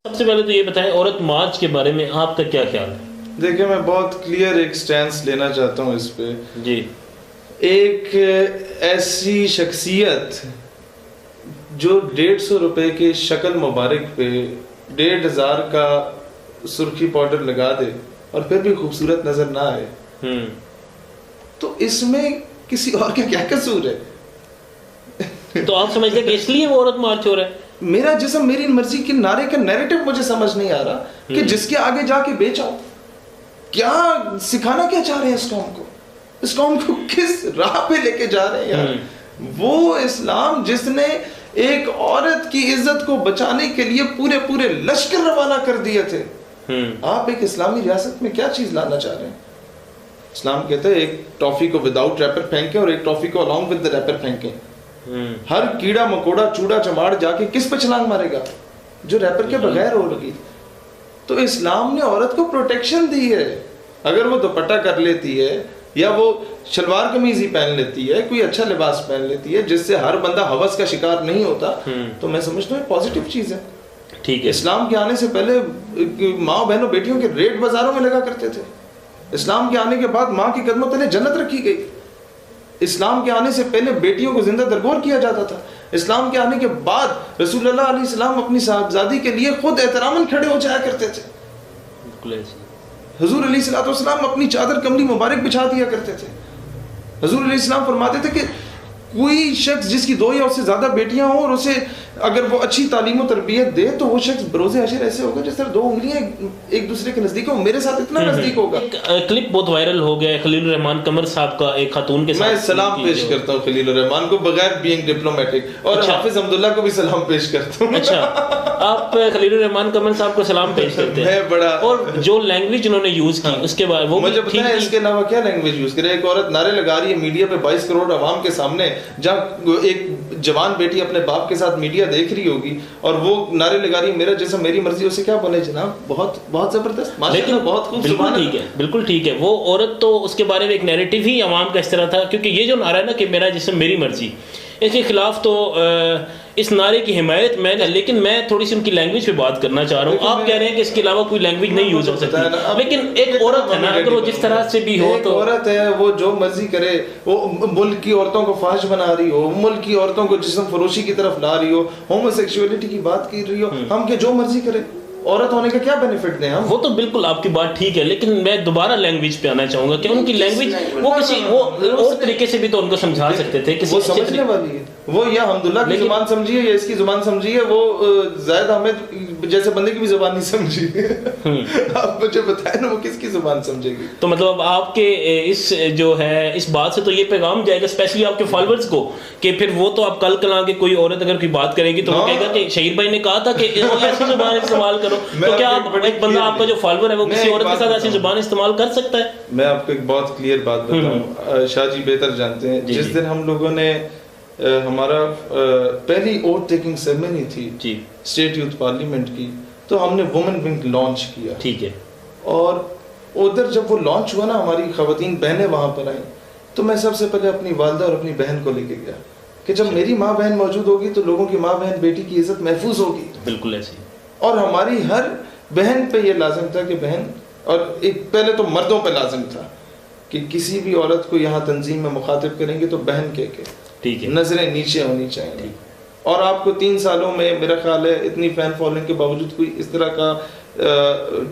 سب سے پہلے تو یہ بتائیں عورت مارچ کے بارے میں آپ کا کیا خیال ہے؟ دیکھیں میں بہت کلیئر ایک سٹینس لینا چاہتا ہوں اس پہ. جی. ایک ایسی شخصیت جو 150 روپے کے شکل مبارک پہ 1500 کا سرخی پاؤڈر لگا دے اور پھر بھی خوبصورت نظر نہ آئے تو اس میں کسی اور کا کیا قصور ہے؟ تو آپ سمجھتے ہیں کہ اس لیے وہ عورت مارچ ہو رہا ہے؟ میرا جسم میری مرضی کے نعرے کا نیریٹو مجھے سمجھ نہیں آ رہا کہ جس کے آگے جا کے بیچاؤ. کیا سکھانا کیا چاہ رہے ہیں اس قوم کو؟ اس قوم کو کس راہ پہ لے کے جا رہے ہیں یار؟ وہ اسلام جس نے ایک عورت کی عزت کو بچانے کے لیے پورے لشکر روانہ کر دیے تھے. آپ ایک اسلامی ریاست میں کیا چیز لانا چاہ رہے ہیں؟ اسلام کہتا ہے ایک ٹافی کو وداؤٹ ریپر پھینکیں اور ایک ٹافی کو along with the ریپر پھینکیں. ہر کیڑا مکوڑا چوڑا چماڑ جا کے کس پہ چھلانگ مارے گا؟ جو ریپر کے بغیر ہو لگی. تو اسلام نے عورت کو پروٹیکشن دی ہے. اگر وہ دوپٹہ کر لیتی ہے یا وہ شلوار قمیض ہی پہن لیتی ہے, کوئی اچھا لباس پہن لیتی ہے جس سے ہر بندہ ہوس کا شکار نہیں ہوتا, تو میں سمجھتا ہوں پازیٹیو چیز ہے. ٹھیک ہے. اسلام کے آنے سے پہلے ماں بہنوں بیٹیوں کے ریٹ بازاروں میں لگا کرتے تھے. اسلام کے آنے کے بعد ماں کی قدموں تلے جنت رکھی گئی. اسلام کے آنے سے پہلے بیٹیوں کو زندہ درگور کیا جاتا تھا. اسلام کے آنے کے بعد رسول اللہ علیہ السلام اپنی صاحبزادی کے لیے خود احتراماً کھڑے ہو جایا کرتے تھے. حضور علیہ السلام اپنی چادر کملی مبارک بچھا دیا کرتے تھے. حضور علیہ السلام فرماتے تھے کہ کوئی شخص جس کی 2 یا اس سے زیادہ بیٹیاں ہوں اور اسے اگر وہ اچھی تعلیم و تربیت دے تو وہ شخص بروز حشر ایسے ہوگا جس طرح 2 انگلیاں ایک دوسرے کے نزدیک ہوں. میرے ساتھ اتنا نزدیک ہوگا. کلپ بہت وائرل ہو گیا ہے خلیل الرحمان قمر صاحب کا ایک خاتون کے ساتھ. میں سلام پیش کرتا ہوں خلیل الرحمان کو بغیر بینگ ڈپلومیٹک, اور حافظ حمداللہ کو بھی سلام پیش کرتا ہوں. اچھا, آپ خلیل الرحمان قمر صاحب کو سلام پیش کرتے ہیں. بڑا. اور جو لینگویج انہوں نے یوز کی اس کے بعد وہ مجھے پتا ہے اس کے علاوہ کیا لینگویج یوز کرے. ایک عورت نعرے لگا رہی ہے میڈیا پہ 22 کروڑ عوام کے سامنے, جہاں ایک جوان بیٹی اپنے باپ کے ساتھ میڈیا دیکھ رہی ہوگی اور وہ نعرے لگا رہی ہے میرا جیسا میری مرضی. اسے کیا بولے جناب؟ بہت زبردست, لیکن بہت خوب. بالکل ٹھیک ہے, بالکل ٹھیک ہے. وہ عورت تو اس کے بارے میں ایک نیریٹو ہی عوام کا اس طرح تھا, کیونکہ یہ جو نعرہ ہے نا کہ میرا جسم میری مرضی, اس کے خلاف تو اس نعرے کی حمایت میں نے. لیکن میں تھوڑی سی ان کی لینگویج پہ بات کرنا چاہ رہا ہوں. آپ کہہ رہے ہیں کہ اس کے علاوہ کوئی لینگویج نہیں یوز ہو سکتی, لیکن ایک عورت ہے نا, اگر وہ جس طرح سے بھی ہو تو عورت ہے, وہ جو مرضی کرے. وہ ملک کی عورتوں کو فحش بنا رہی ہو, ملک کی عورتوں کو جسم فروشی کی طرف لا رہی ہو, ہومو سیکسولیٹی کی بات کر رہی ہو, ہم کہ جو مرضی کرے. عورت ہونے کا کیا بینیفٹ دیں ہم؟ وہ تو بالکل آپ کی بات ٹھیک ہے, لیکن میں دوبارہ لینگویج پہ آنا چاہوں گا کہ ان کی لینگویج وہ کسی وہ اور طریقے سے بھی تو ان کو سمجھا سکتے تھے. وہ سمجھنے والی ہے, وہ یا حمداللہ کی زبان سمجھیے یا اس کی زبان سمجھیے, وہ زاہد احمد جیسے بندے کی بھی زبان نہیں سمجھی. آپ مجھے بتائیں نا وہ کس کی زبان سمجھے گی؟ تو مطلب آپ کے اس جو ہے اس بات سے تو یہ پیغام جائے گا اسپیشلی آپ کے فالوورز کو کہ پھر وہ تو آپ کل آ کے کوئی عورت اگر کوئی بات کرے گی تو وہ کہے گا کہ شہید بھائی نے کہا تھا کہ ایسی زبان استعمال کرو. تو کیا ایک بندہ آپ کا جو فالوور ہے وہ کسی عورت کے ساتھ ایسی زبان استعمال کر سکتا ہے؟ میں آپ کو ایک بہت کلیئر بات بتاؤں, شاہ جی بہتر جانتے ہیں. جس دن ہم لوگوں نے ہمارا پہلی ووٹ ٹیکنگ سیریمنی تھی اسٹیٹ یوتھ پارلیمنٹ کی, تو ہم نے وومن ونگ لانچ کیا. ٹھیک ہے. اور ادھر جب وہ لانچ ہوا نا, ہماری خواتین بہنیں وہاں پر آئیں, تو میں سب سے پہلے اپنی والدہ اور اپنی بہن کو لے کے گیا کہ جب میری ماں بہن موجود ہوگی تو لوگوں کی ماں بہن بیٹی کی عزت محفوظ ہوگی. بالکل ایسے. اور ہماری ہر بہن پہ یہ لازم تھا کہ بہن, اور ایک پہلے تو مردوں پہ لازم تھا کہ کسی بھی عورت کو یہاں تنظیم میں مخاطب کریں گے تو بہن کہہ کے, ٹھیک ہے, نظریں نیچے ہونی چاہیے. اور آپ کو 3 سالوں میں میرا خیال ہے اتنی فین فالوئنگ کے باوجود کوئی اس طرح کا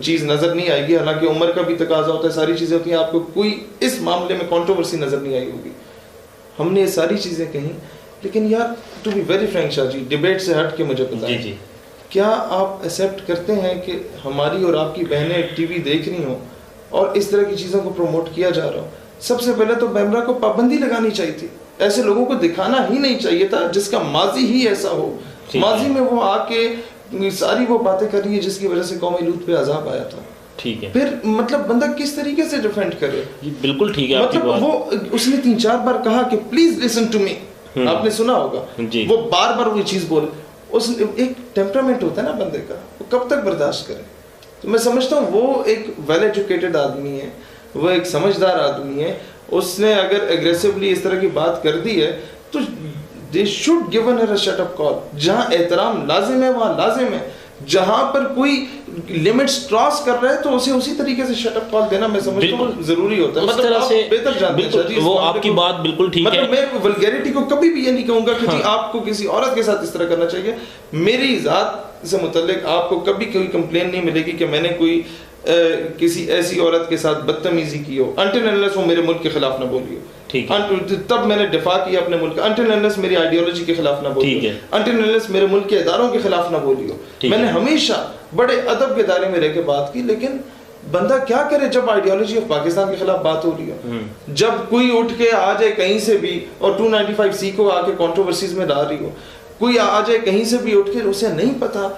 چیز نظر نہیں آئے گی. حالانکہ عمر کا بھی تقاضا ہوتا ہے, ساری چیزیں ہوتی ہیں, آپ کو کوئی اس معاملے میں کنٹروورسی نظر نہیں آئی ہوگی. ہم نے یہ ساری چیزیں کہیں, لیکن یار to be very frank Shah ji, debate سے ہٹ کے مجھے بتائیں, کیا آپ ایکسیپٹ کرتے ہیں کہ ہماری اور آپ کی بہنیں ٹی وی دیکھ رہی ہوں اور اس طرح کی چیزوں کو پروموٹ کیا جا رہا ہو؟ سب سے پہلے تو بیمرا کو پابندی لگانی چاہیے تھی. ایسے لوگوں کو دکھانا ہی نہیں چاہیے تھا جس کا ماضی ہی ایسا ہو. ماضی میں وہ آ کے ساری وہ باتیں کر رہی ہے جس کی وجہ سے قوم لوط پہ عذاب آیا تھا. ٹھیک ہے. پھر مطلب بندہ کس طریقے سے ڈیفینڈ کرے؟ بالکل ٹھیک ہے. مطلب وہ اس نے 3-4 بار کہا کہ پلیز لسن ٹو می, آپ نے سنا ہوگا, وہ بار بار وہ چیز بولے. اس ایک ٹیمپرامنٹ ہوتا ہے نا بندے کا, وہ کب تک برداشت کرے؟ تو میں سمجھتا ہوں وہ ایک ویل ایجوکیٹڈ آدمی ہے, وہ ایک سمجھدار آدمی ہے. اس نے اگر اگریسولی اس طرح کی بات کر دی ہے تو they should given her a shut up call. جہاں احترام لازم ہے وہاں لازم ہے. جہاں پر کوئی لمٹس کراس کر رہا ہے تو اسے اسی طریقے سے شٹ اپ کال دینا میں سمجھتا ہوں ضروری ہوتا ہے. اس طرح سے بہتر جانتے ہیں وہ آپ کی بات بالکل ٹھیک ہے. مطلب میں ولگیرٹی کو کبھی بھی یہ نہیں کہوں گا کہ جی آپ کو کسی عورت کے ساتھ اس طرح کرنا چاہیے. میری ذات سے متعلق آپ کو کبھی کوئی کمپلین نہیں ملے گی کہ میں نے کوئی کسی ایسی عورت کے ساتھ بدتمیزی کی ہو, انٹل انلیس وہ میرے ملک کے خلاف نہ بولی ہو. تب میں نے دفاع کیا اپنے ملک, انٹل انلیس میری آئیڈیالوجی کے خلاف نہ بولی ہو, انٹل انلیس میرے ملک کے اداروں کے خلاف نہ بولی ہو. میں نے ہمیشہ بڑے ادب کے دائرے میں رہ کے بات کی. لیکن بندہ کیا کرے جب آئیڈیالوجی آف پاکستان کے خلاف بات ہو رہی ہو, جب کوئی اٹھ کے آ جائے کہیں سے بھی اور 295C کو آ کے کنٹروورسیز میں ڈال رہی ہو, کوئی آ جائے کہیں سے بھی اٹھ کے, اسے نہیں پتا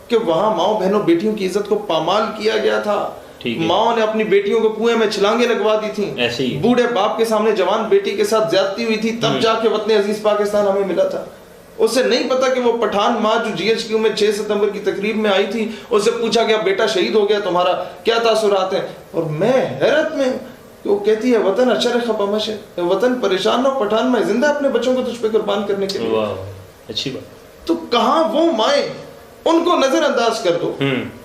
کہ وہاں ماؤں بہنوں بیٹیوں کی عزت کو پامال کیا گیا تھا. ماؤں نے اپنی بیٹیوں کو کنویں میں چھلانگیں لگوا دی تھیں, بوڑھے باپ کے سامنے جوان بیٹی کے ساتھ زیادتی ہوئی تھی, تب جا کے وطن عزیز پاکستان ہمیں ملا تھا. اسے نہیں پتا کہ وہ پٹھان ماں جو GHQ میں 6 ستمبر کی تقریب میں آئی تھی, اسے پوچھا گیا بیٹا شہید ہو گیا, تمہارا کیا تاثرات ہیں؟ اور میں حیرت میں کہ وہ کہتی ہے وطن اشر خبمش ہے, وطن پریشان ہو پٹھان میں زندہ اپنے بچوں کو تجھ پہ قربان کرنے کے لیے. اچھی بات. تو کہاں وہ مائیں, ان کو نظر انداز کر دو,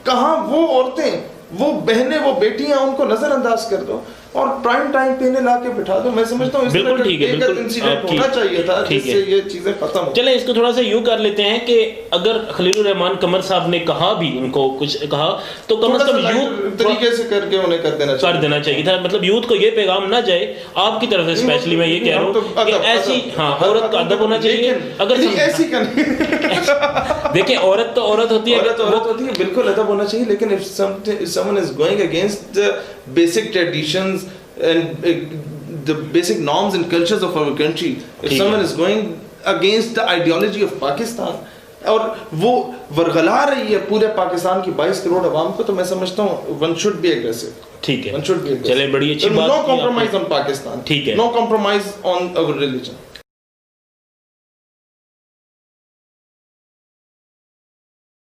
کہاں وہ عورتیں, وہ بہنیں, وہ بیٹیاں, ان کو نظر انداز کر دو اور پرائم ٹائم پہ انہیں لا کے بٹھا دو. میں سمجھتا ہوں اس طرح کا ایک انسیڈنٹ ہونا چاہیے تھا جس سے یہ چیزیں ختم ہو. چلیں اس کو تھوڑا سا یوں کر لیتے ہیں کہ اگر خلیل الرحمان قمر صاحب نے کہا بھی, ان کو کچھ کہا تو کم از کم یوتھ طریقے سے کر کے انہیں کر دینا چاہیے تھا. مطلب یوتھ کو یہ پیغام نہ جائے آپ کی طرف سے اسپیشلی میں یہ کہہ رہا ہوں کہ ایسی عورت کا ادب ہونا چاہیے. اگر ایسی دیکھیں عورت تو عورت ہوتی ہے, بالکل ادب ہونا چاہیے, لیکن if someone is going against the basic traditions and the basic norms and cultures of our country, if someone is going against the ideology of Pakistan اور وہ ورغلا رہی ہے پورے پاکستان کی 22 کروڑ عوام کو, تو میں سمجھتا ہوں one should be aggressive. ٹھیک ہے, چلیں بڑی اچھی بات. No compromise on Pakistan. ٹھیک ہے, no compromise on our religion.